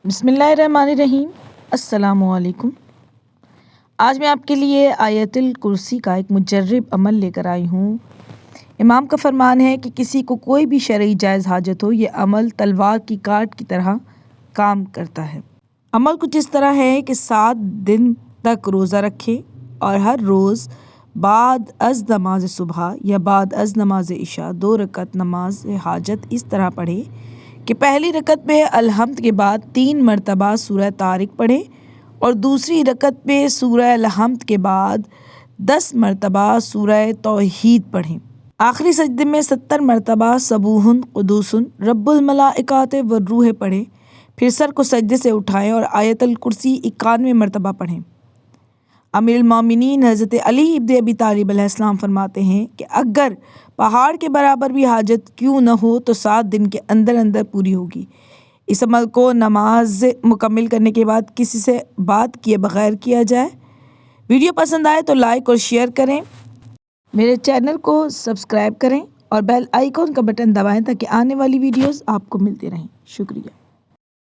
बिस्मिल्लाहिर्रहमानिर्रहीम। अस्सलामुअलैकुम। आज मैं आपके लिए आयतुल कुर्सी का एक मुजर्रब अमल लेकर आई हूँ। इमाम का फरमान है कि किसी को कोई भी शरई जायज़ हाजत हो, ये अमल तलवार की काट की तरह काम करता है। अमल कुछ इस तरह है कि 7 दिन तक रोज़ा रखें और हर रोज़ बाद अज़ नमाज सुबह या बाद अज़ नमाज इशा 2 रकत नमाज हाजत इस तरह पढ़े कि पहली रकत में अलहम्द के बाद 3 मरतबा सूरह तारिक पढ़ें और दूसरी रकत में सूरह अलहम्द के बाद 10 मरतबा सूरह तौहीद पढ़ें। आखिरी सजदे में 70 मरतबा सबूहुन कुदूसुन रब्बुल मलाइकात व रूह पढ़ें। फिर सर को सजदे से उठाएं और आयतुल कुर्सी 91 मरतबा पढ़ें। अमीरुल मोमिनीन हज़रत अली इब्न अबी तालिब अलैहिस्सलाम फरमाते हैं कि अगर पहाड़ के बराबर भी हाजत क्यों न हो तो 7 दिन के अंदर अंदर पूरी होगी। इस अमल को नमाज मुकम्मल करने के बाद किसी से बात किए बगैर किया जाए। वीडियो पसंद आए तो लाइक और शेयर करें, मेरे चैनल को सब्सक्राइब करें और बेल आइकॉन का बटन दबाएं ताकि आने वाली वीडियोस आपको मिलती रहें। शुक्रिया।